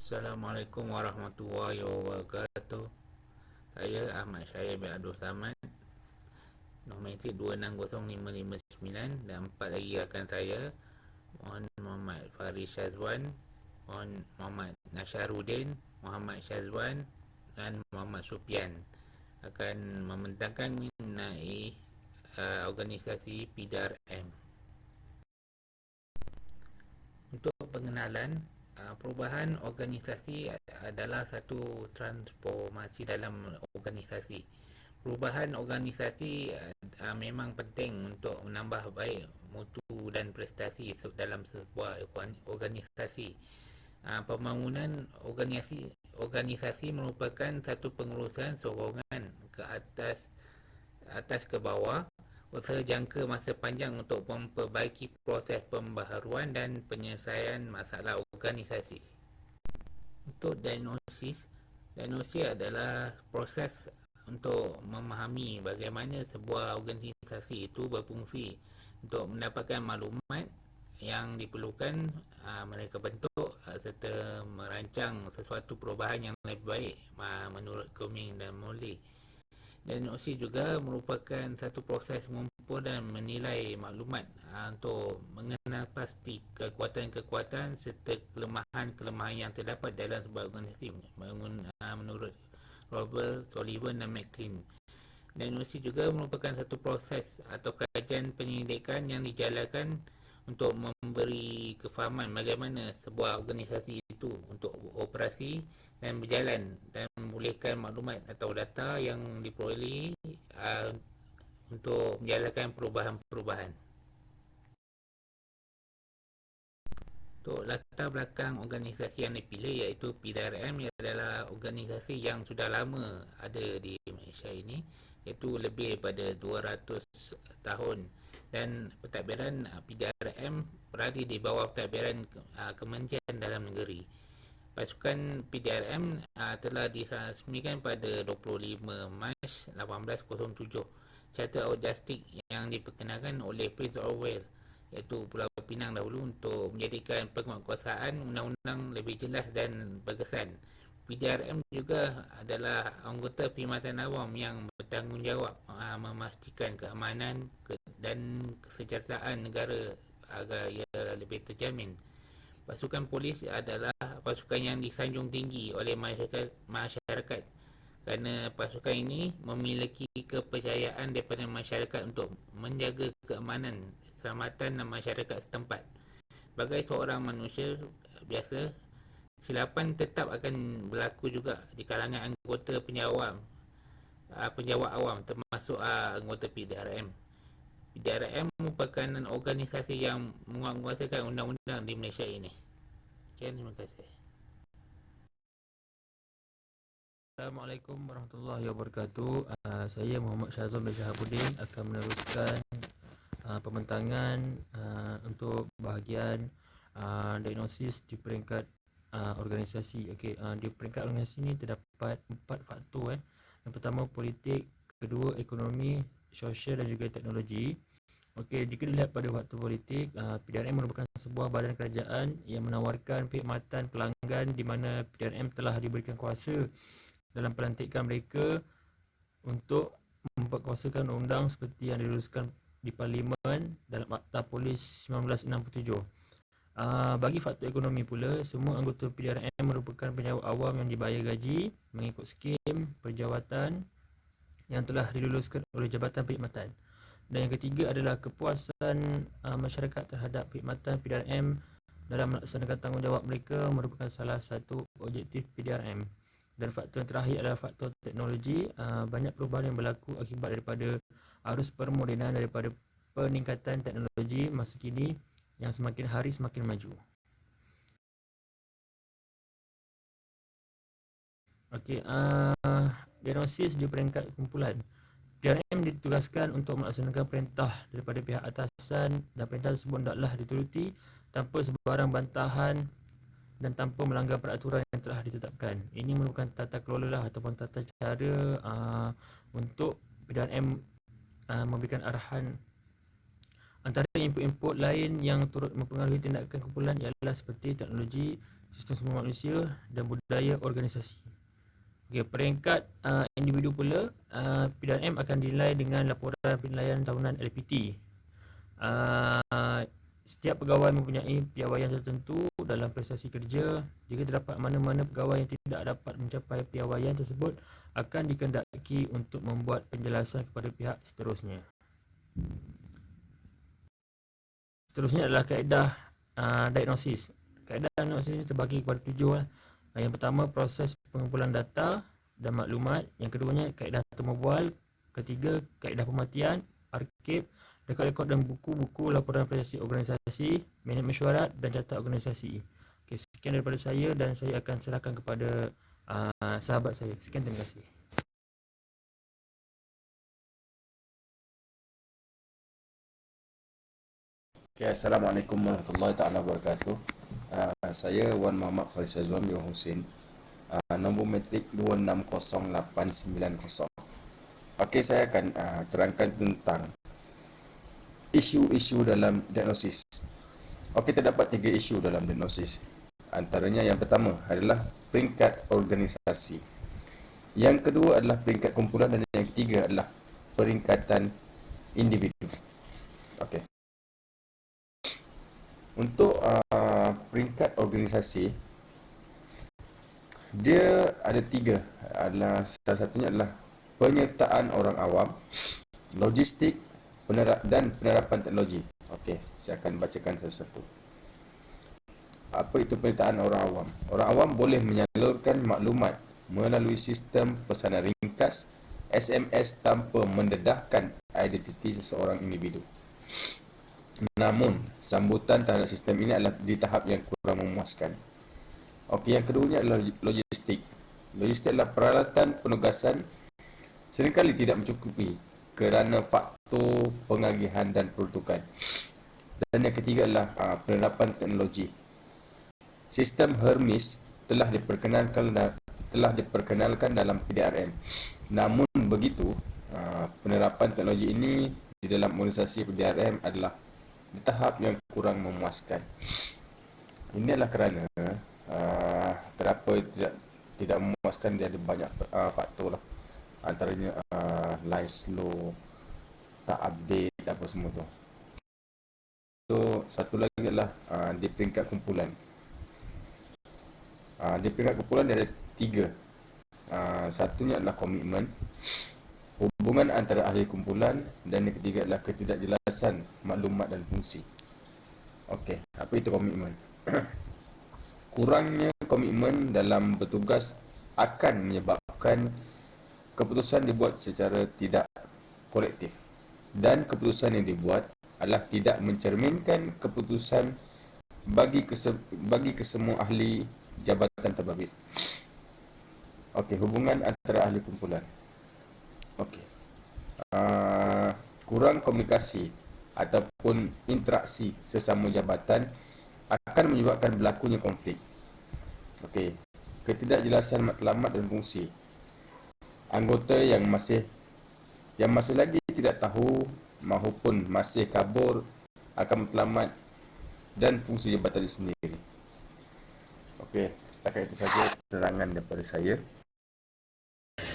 Assalamualaikum warahmatullahi wabarakatuh. Saya Ahmad Syahir bin Abdul Samad, nombor intip 260559, dan empat lagi rakan saya, Muhammad Faris Syazwan, Muhammad Nasharuddin, Muhammad Syazwan dan Muhammad Sufian akan membentangkan mengenai organisasi PDRM. Untuk pengenalan, perubahan organisasi adalah satu transformasi dalam organisasi. Perubahan organisasi memang penting untuk menambah baik mutu dan prestasi dalam sebuah organisasi. Pembangunan organisasi merupakan satu pengurusan sokongan ke atas ke bawah, usaha jangka masa panjang untuk memperbaiki proses pembaharuan dan penyelesaian masalah organisasi. Untuk diagnosis adalah proses untuk memahami bagaimana sebuah organisasi itu berfungsi. Untuk mendapatkan maklumat yang diperlukan, mereka bentuk serta merancang sesuatu perubahan yang lebih baik menurut Cumming dan Morley. Diagnosis juga merupakan satu proses mengumpul dan menilai maklumat untuk mengenal pasti kekuatan-kekuatan serta kelemahan-kelemahan yang terdapat dalam sebuah organisasi menurut Robert, Sullivan dan McLean. Diagnosis juga merupakan satu proses atau kajian penyelidikan yang dijalankan untuk memberi kefahaman bagaimana sebuah organisasi itu untuk beroperasi dan berjalan, dan membolehkan maklumat atau data yang diperoleh untuk menjalankan perubahan-perubahan. Untuk latar belakang organisasi yang dipilih, iaitu PDRM adalah organisasi yang sudah lama ada di Malaysia ini, iaitu lebih daripada 200 tahun, dan pentadbiran PDRM berada di bawah pentadbiran Kementerian Dalam Negeri. Pasukan PDRM telah dirasmikan pada 25 Mac 1807. Charter of Justice yang diperkenalkan oleh Prince of Wales, iaitu Pulau Pinang dahulu, untuk menjadikan penguatkuasaan undang-undang lebih jelas dan berkesan. PDRM juga adalah anggota perkhidmatan awam yang bertanggungjawab memastikan keamanan dan kesejahteraan negara agar ia lebih terjamin. Pasukan polis adalah pasukan yang disanjung tinggi oleh masyarakat, kerana pasukan ini memiliki kepercayaan daripada masyarakat untuk menjaga keamanan, keselamatan masyarakat setempat. Sebagai seorang manusia biasa, silapan tetap akan berlaku juga di kalangan anggota penjawat awam, termasuk anggota PDRM. PDRM merupakan organisasi yang menguasai undang-undang di Malaysia ini. Sekian, terima kasih. Assalamualaikum warahmatullahi wabarakatuh. Saya Muhammad Syazwan bin Shahabuddin akan meneruskan pembentangan untuk bahagian diagnosis di peringkat organisasi. Okey, di peringkat organisasi ini terdapat 4 faktor. Yang pertama politik, kedua ekonomi, sosial dan juga teknologi. Okey, jika dilihat pada faktor politik, PDRM merupakan sebuah badan kerajaan yang menawarkan perkhidmatan pelanggan di mana PDRM telah diberikan kuasa dalam pelantikan mereka untuk memperkuasakan undang seperti yang diluluskan di Parlimen dalam Akta Polis 1967. Bagi faktor ekonomi pula, semua anggota PDRM merupakan pejabat awam yang dibayar gaji mengikut skim perjawatan yang telah diluluskan oleh Jabatan Perkhidmatan. Dan yang ketiga adalah kepuasan masyarakat terhadap perkhidmatan PDRM dalam melaksanakan tanggungjawab mereka merupakan salah satu objektif PDRM. Dan faktor yang terakhir adalah faktor teknologi. Banyak perubahan yang berlaku akibat daripada arus permodenan daripada peningkatan teknologi masa kini yang semakin hari semakin maju. Okey, diagnosis di peringkat kumpulan. PDRM ditugaskan untuk melaksanakan perintah daripada pihak atasan, dan perintah tersebut hendaklah dituruti tanpa sebarang bantahan dan tanpa melanggar peraturan yang telah ditetapkan. Ini merupakan tata kelola lah ataupun tata cara untuk PDRM memberikan arahan. Antara input-input lain yang turut mempengaruhi tindakan kumpulan ialah seperti teknologi, sistem sumber manusia dan budaya organisasi. Okey, peringkat individu pula, P&M akan dinilai dengan laporan penilaian tahunan LPT. Setiap pegawai mempunyai piawaian tertentu dalam prestasi kerja. Jika terdapat mana-mana pegawai yang tidak dapat mencapai piawaian tersebut, akan dikehendaki untuk membuat penjelasan kepada pihak seterusnya. Seterusnya adalah kaedah diagnosis. Kaedah diagnosis ini terbagi kepada 7. Yang pertama, proses pengumpulan data dan maklumat. Yang keduanya, kaedah termobual. Ketiga, kaedah pematian, arkib, rekod-rekod dan buku-buku laporan prestasi organisasi, minit mesyuarat dan catat organisasi. Okay, sekian daripada saya dan saya akan serahkan kepada sahabat saya. Sekian, terima kasih. Okay, Assalamualaikum warahmatullahi taala wabarakatuh. Saya Wan Muhammad Faris Azwan bin Hussein. Nombor metrik 260890. Okey, saya akan terangkan tentang isu-isu dalam diagnosis. Okey, terdapat 3 isu dalam diagnosis. Antaranya yang pertama adalah peringkat organisasi. Yang kedua adalah peringkat kumpulan dan yang ketiga adalah peringkatan individu. Okey. Untuk peringkat organisasi, dia ada 3. Salah satunya adalah penyertaan orang awam, logistik, dan penerapan teknologi. Okey, saya akan bacakan satu-satu. Apa itu penyertaan orang awam? Orang awam boleh menyalurkan maklumat melalui sistem pesanan ringkas SMS tanpa mendedahkan identiti seseorang individu. Namun, sambutan terhadap sistem ini adalah di tahap yang kurang memuaskan. Okey, yang keduanya adalah logistik. Logistik adalah peralatan penugasan seringkali tidak mencukupi kerana faktor pengagihan dan peruntukan. Dan yang ketiga adalah penerapan teknologi. Sistem Hermes telah diperkenalkan dalam PDRM. Namun begitu, penerapan teknologi ini di dalam organisasi PDRM adalah di tahap yang kurang memuaskan. Ini adalah kerana kenapa tidak memuaskan, dia ada banyak faktor lah. Antaranya line slow, tak update apa semua tu. So, satu lagi adalah di peringkat kumpulan. Di peringkat kumpulan dia ada 3. Satunya adalah komitmen, hubungan antara ahli kumpulan, dan yang ketiga adalah ketidakjelasan maklumat dan fungsi. Okey, apa itu komitmen? Kurangnya komitmen dalam bertugas akan menyebabkan keputusan dibuat secara tidak kolektif, dan keputusan yang dibuat adalah tidak mencerminkan keputusan bagi kesemua ahli jabatan terbabit. Okey, hubungan antara ahli kumpulan. Okey. Kurang komunikasi ataupun interaksi sesama jabatan akan menyebabkan berlakunya konflik. Okey. Ketidakjelasan matlamat dan fungsi. Anggota yang masih lagi tidak tahu maupun masih kabur akan matlamat dan fungsi jabatan itu sendiri. Okey, setakat itu saja penerangan daripada saya.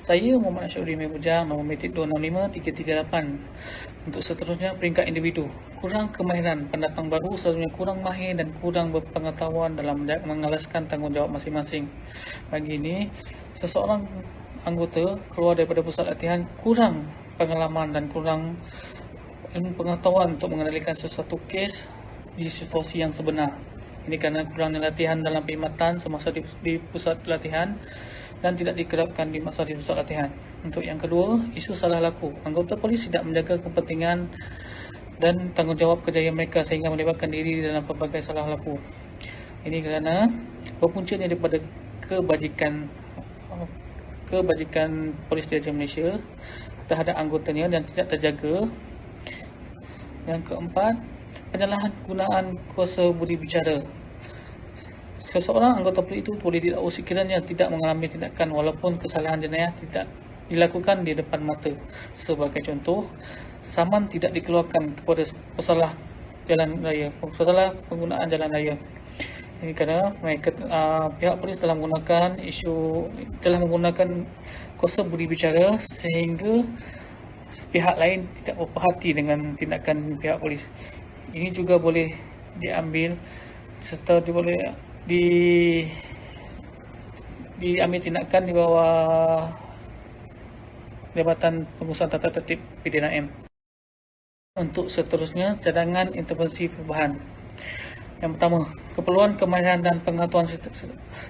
Saya Muhammad Syahri Mebujang, nombor metrik 265338. Untuk seterusnya, peringkat individu. Kurang kemahiran pendatang baru selalunya kurang mahir dan kurang berpengetahuan dalam mengalaskan tanggungjawab masing-masing. Bagi ini, seseorang anggota keluar daripada pusat latihan kurang pengalaman dan kurang ilmu pengetahuan untuk mengendalikan sesuatu kes di situasi yang sebenar. Ini kerana kurangnya latihan dalam perkhidmatan semasa di pusat latihan dan tidak dikerapkan di masa di pusat latihan. Untuk yang kedua, isu salah laku. Anggota polis tidak menjaga kepentingan dan tanggungjawab kerjaya mereka sehingga melibatkan diri dalam pelbagai salah laku. Ini kerana berpuncanya daripada kebajikan Polis Diraja Malaysia terhadap anggotanya dan tidak terjaga. Yang keempat, penyalahgunaan kuasa budi bicara. Seseorang anggota polis itu boleh didakwa sekiranya tidak mengalami tindakan walaupun kesalahan jenayah tidak dilakukan di depan mata. Sebagai contoh, saman tidak dikeluarkan kepada pesalah penggunaan jalan raya. Ini kerana mereka pihak polis telah menggunakan kuasa budi bicara sehingga pihak lain tidak berperhati dengan tindakan pihak polis. Ini juga boleh diambil serta diambil tindakan di bawah Jabatan Pengurusan Tata Tertib PDNM. Untuk seterusnya, cadangan intervensi perubahan. Yang pertama, keperluan kemahiran dan pengetahuan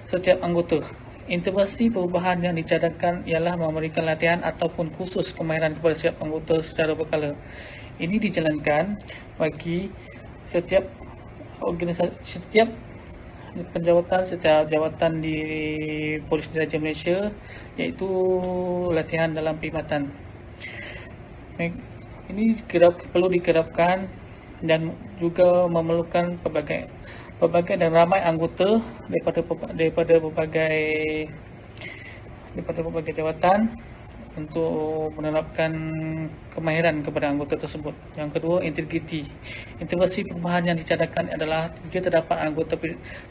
setiap anggota. Intervensi perubahan yang dicadangkan ialah memberikan latihan ataupun kursus kemahiran kepada setiap anggota secara berkala. Ini dijalankan bagi setiap organisasi, setiap jawatan di Polis Diraja Malaysia, iaitu latihan dalam perkhidmatan. Ini perlu dikerapkan dan juga memerlukan pelbagai dan ramai anggota daripada berbagai jawatan untuk menerapkan kemahiran kepada anggota tersebut. Yang kedua, integriti. Intervensi perubahan yang dicadangkan adalah jika terdapat anggota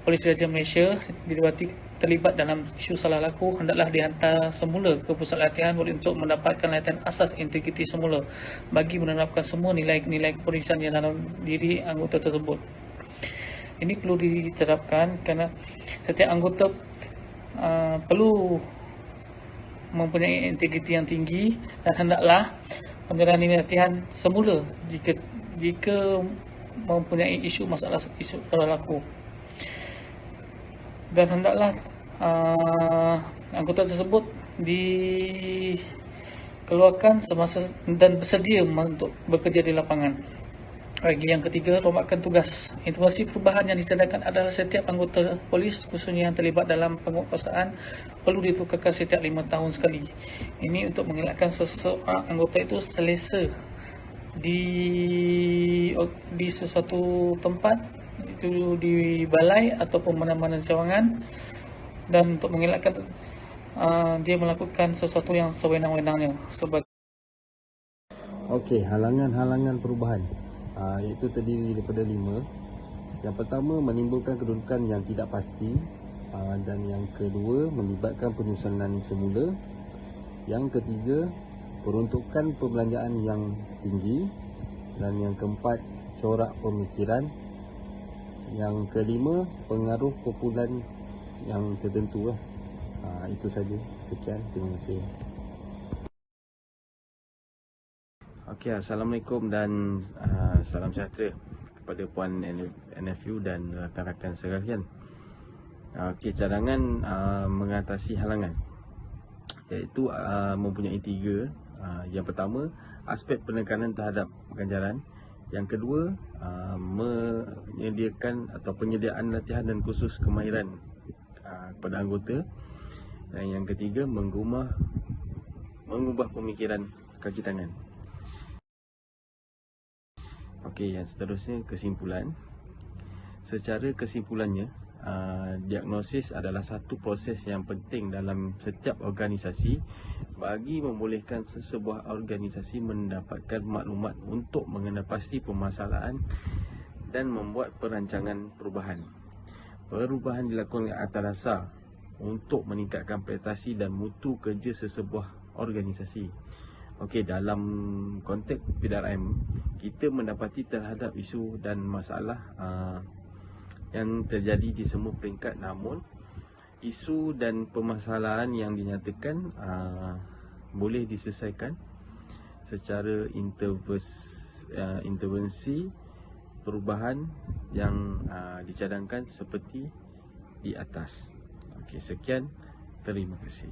Polis Diraja Malaysia didapati terlibat dalam isu salah laku, hendaklah dihantar semula ke pusat latihan untuk mendapatkan latihan asas integriti semula bagi menerapkan semua nilai-nilai kepolisian yang dalam diri anggota tersebut. Ini perlu diterapkan kerana setiap anggota perlu mempunyai integriti yang tinggi dan hendaklah menjalani latihan semula jika mempunyai isu laku. Dan hendaklah anggota tersebut dikeluarkan semasa dan bersedia untuk bekerja di lapangan. Bagi yang ketiga, rombakan tugas. Intervensi perubahan yang dicadangkan adalah setiap anggota polis, khususnya yang terlibat dalam penguasaan, perlu ditukarkan setiap 5 tahun sekali. Ini untuk mengelakkan seseorang anggota itu selesa di sesuatu tempat, itu di balai ataupun mana-mana cawangan, dan untuk mengelakkan dia melakukan sesuatu yang sewenang-wenangnya. Okey, halangan-halangan perubahan iaitu terdiri daripada 5. Yang pertama, menimbulkan kedudukan yang tidak pasti, dan yang kedua, melibatkan penyusunan semula. Yang ketiga, peruntukan perbelanjaan yang tinggi, dan yang keempat, corak pemikiran. Yang kelima, pengaruh kumpulan yang tertentu. Itu saja. Sekian, terima kasih. Okey, Assalamualaikum dan salam sejahtera kepada Puan NFU dan rakan-rakan sekalian. Okey, cadangan mengatasi halangan iaitu mempunyai 3. Yang pertama, aspek penekanan terhadap ganjaran. Yang kedua, penyediaan latihan dan kursus kemahiran kepada anggota. Dan yang ketiga, mengubah pemikiran kaki tangan. Okey, yang seterusnya kesimpulan. Secara kesimpulannya, diagnosis adalah satu proses yang penting dalam setiap organisasi bagi membolehkan sesebuah organisasi mendapatkan maklumat untuk mengenal pasti permasalahan dan membuat perancangan perubahan. Perubahan dilakukan atas dasar untuk meningkatkan prestasi dan mutu kerja sesebuah organisasi. Okey, dalam konteks PDRM, kita mendapati terhadap isu dan masalah yang terjadi di semua peringkat, namun isu dan permasalahan yang dinyatakan boleh diselesaikan secara intervensi perubahan yang dicadangkan seperti di atas. Okey, sekian, terima kasih.